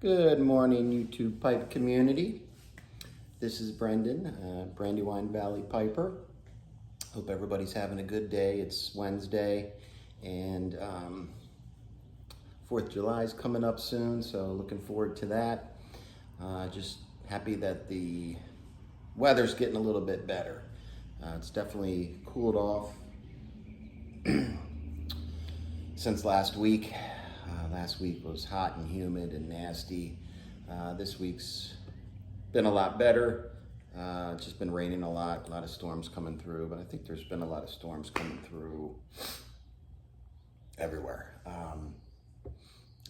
Good morning, YouTube pipe community. This is Brendan, Brandywine Valley Piper. Hope everybody's having a good day. It's Wednesday, and 4th of July is coming up soon, so looking forward to that. Just happy that the weather's getting a little bit better. It's definitely cooled off since last week. Last week was hot and humid and nasty. This week's been a lot better. It's just been raining a lot of storms coming through, but I think there's been a lot of storms coming through everywhere,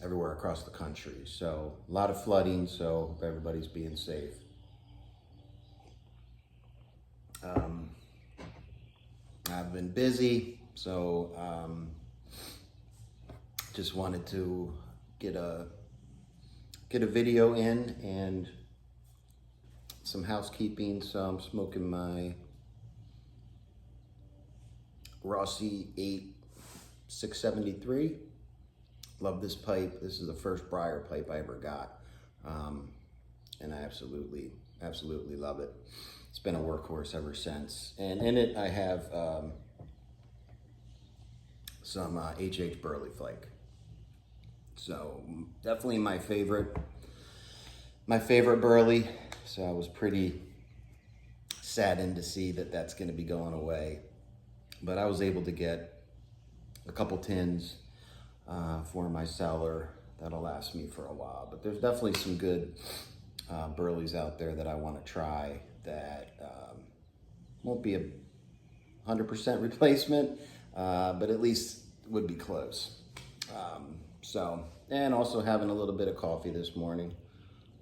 everywhere across the country. So a lot of flooding, so hope everybody's being safe. I've been busy, so just wanted to get a video in and some housekeeping. So I'm smoking my Rossi 8673. Love this pipe. This is the first briar pipe I ever got, and I absolutely love it. It's been a workhorse ever since. And in it I have some H.H. Burley flake. So definitely my favorite Burley. So I was pretty saddened to see that that's going to be going away. But I was able to get a couple tins for my cellar that'll last me for a while. But there's definitely some good Burleys out there that I want to try that won't be a 100% replacement, but at least would be close. And also having a little bit of coffee this morning.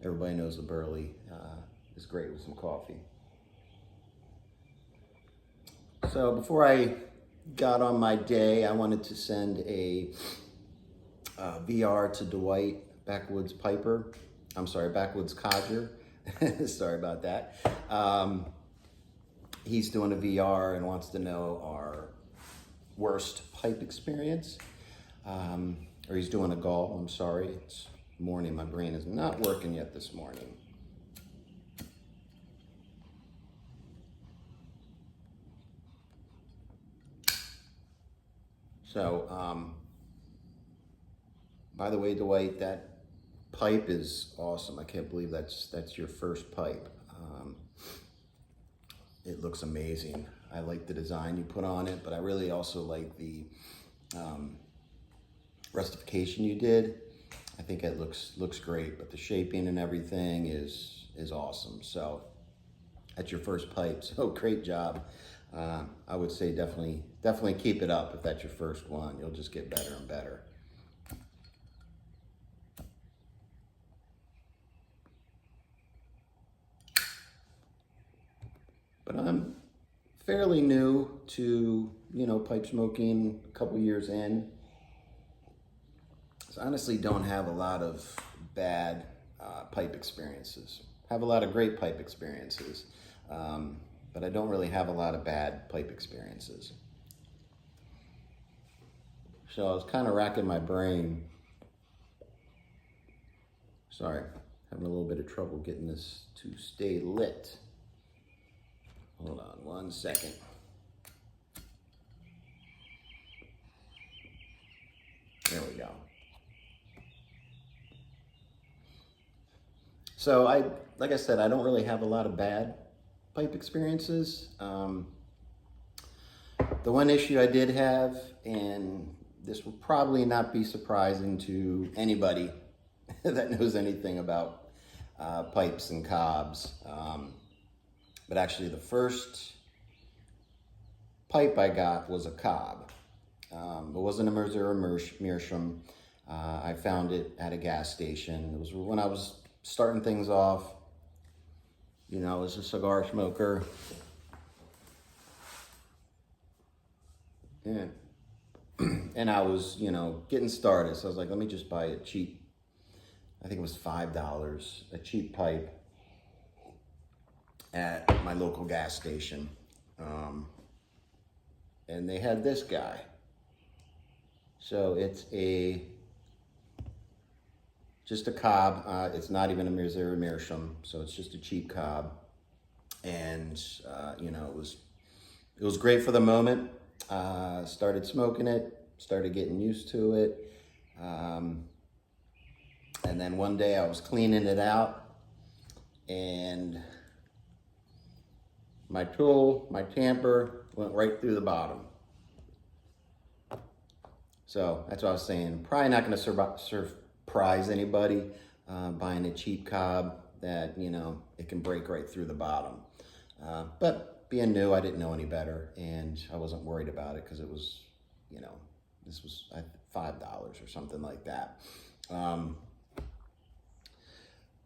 Everybody knows the Burley is great with some coffee. So before I got on my day, I wanted to send a VR to Dwight, Backwoods Piper. I'm sorry, Backwoods Codger. Sorry about that. He's doing a VR and wants to know our worst pipe experience. Or he's doing a goal, I'm sorry. It's morning, my brain is not working yet this morning. So, by the way, Dwight, that pipe is awesome. I can't believe that's your first pipe. It looks amazing. I like the design you put on it, but I really also like the rustification you did. I think it looks great, but the shaping and everything is awesome. So that's your first pipe, so great job. I would say definitely keep it up if that's your first one. You'll just get better and better. But I'm fairly new to, pipe smoking, a couple years in. So I honestly don't have a lot of bad pipe experiences. Have a lot of great pipe experiences, but I don't really have a lot of bad pipe experiences. So I was kind of racking my brain. Sorry, having a little bit of trouble getting this to stay lit. Hold on one second. There we go. So like I said, I don't really have a lot of bad pipe experiences. The one issue I did have, and this will probably not be surprising to anybody that knows anything about pipes and cobs, but actually the first pipe I got was a cob. It wasn't a Mercer or Meerschaum. I found it at a gas station. It was when I was starting things off. I was a cigar smoker. And I was, getting started. So I was like, let me just buy a cheap, I think it was $5, a cheap pipe at my local gas station. And they had this guy. So it's a just a cob. It's not even a Missouri Meerschaum, so it's just a cheap cob. And you know, it was great for the moment. Started smoking it, started getting used to it. And then one day I was cleaning it out, and my tool, my tamper, went right through the bottom. So that's what I was saying. Probably not going to surprise anybody buying a cheap cob that, you know, it can break right through the bottom. But being new, I didn't know any better, and I wasn't worried about it because it was, you know, this was $5 or something like that.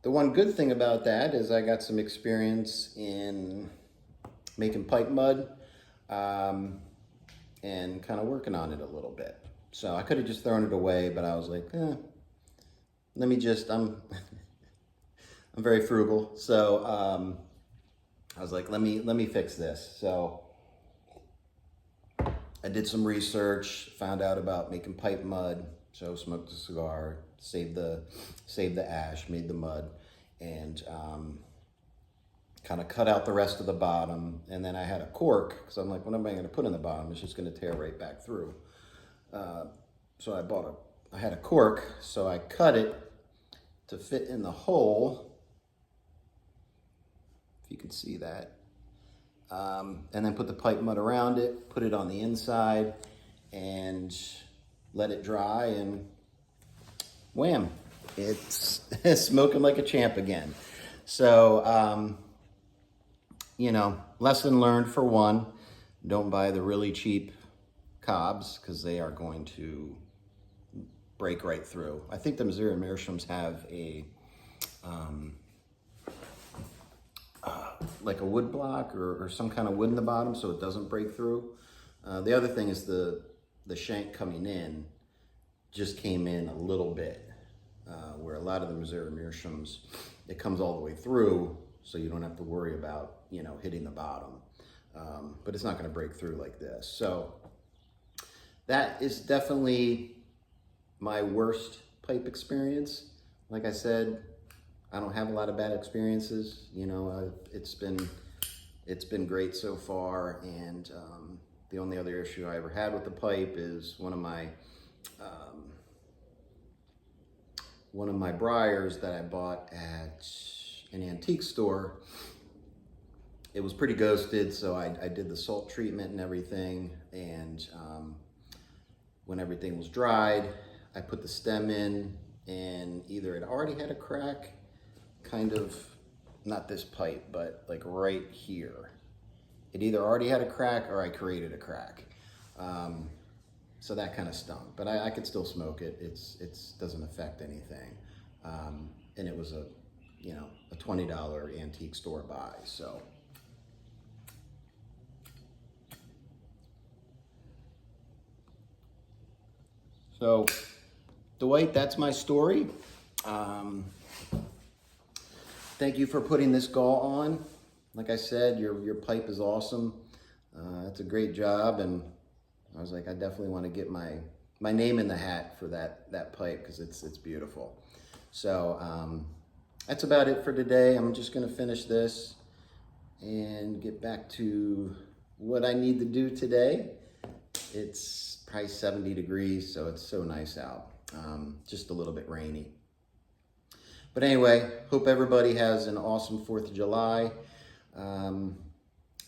The one good thing about that is I got some experience in making pipe mud and kind of working on it a little bit. So I could have just thrown it away, but I was like, let me just, I'm very frugal. So I was like, let me fix this. So I did some research, found out about making pipe mud. So smoked a cigar, saved the ash, made the mud, and kind of cut out the rest of the bottom. And then I had a cork, because I'm like, what am I going to put in the bottom? It's just going to tear right back through. So I had a cork, so I cut it to fit in the hole, if you can see that. And then put the pipe mud around it, put it on the inside, and let it dry, and wham, it's smoking like a champ again. So, you know, lesson learned for one, don't buy the really cheap cobs because they are going to break right through. I think the Missouri Meerschaums have a, like a wood block or some kind of wood in the bottom so it doesn't break through. The other thing is the shank coming in just came in a little bit, where a lot of the Missouri Meerschaums, it comes all the way through, so you don't have to worry about, you know, hitting the bottom. But it's not going to break through like this. So that is definitely my worst pipe experience. Like I said, I don't have a lot of bad experiences. You know, it's been great so far, and the only other issue I ever had with the pipe is one of my briars that I bought at an antique store. It was pretty ghosted, so I did the salt treatment and everything, and when everything was dried, I put the stem in, and either it already had a crack, kind of, not this pipe, but like right here. It either already had a crack or I created a crack. So that kind of stunk, but I could still smoke it. It doesn't affect anything. And it was a $20 antique store buy, so. So, Dwight, that's my story. Thank you for putting this gall on. Like I said, your pipe is awesome. It's a great job, and I was like, I definitely want to get my name in the hat for that pipe because it's beautiful. So that's about it for today. I'm just going to finish this and get back to what I need to do today. It's probably 70 degrees, so it's so nice out. Just a little bit rainy. But anyway, hope everybody has an awesome 4th of July.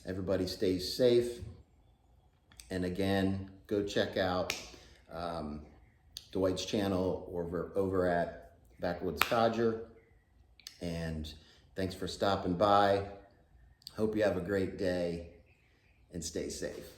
Everybody stays safe. And again, go check out Dwight's channel over at Backwoods Codger. And thanks for stopping by. Hope you have a great day and stay safe.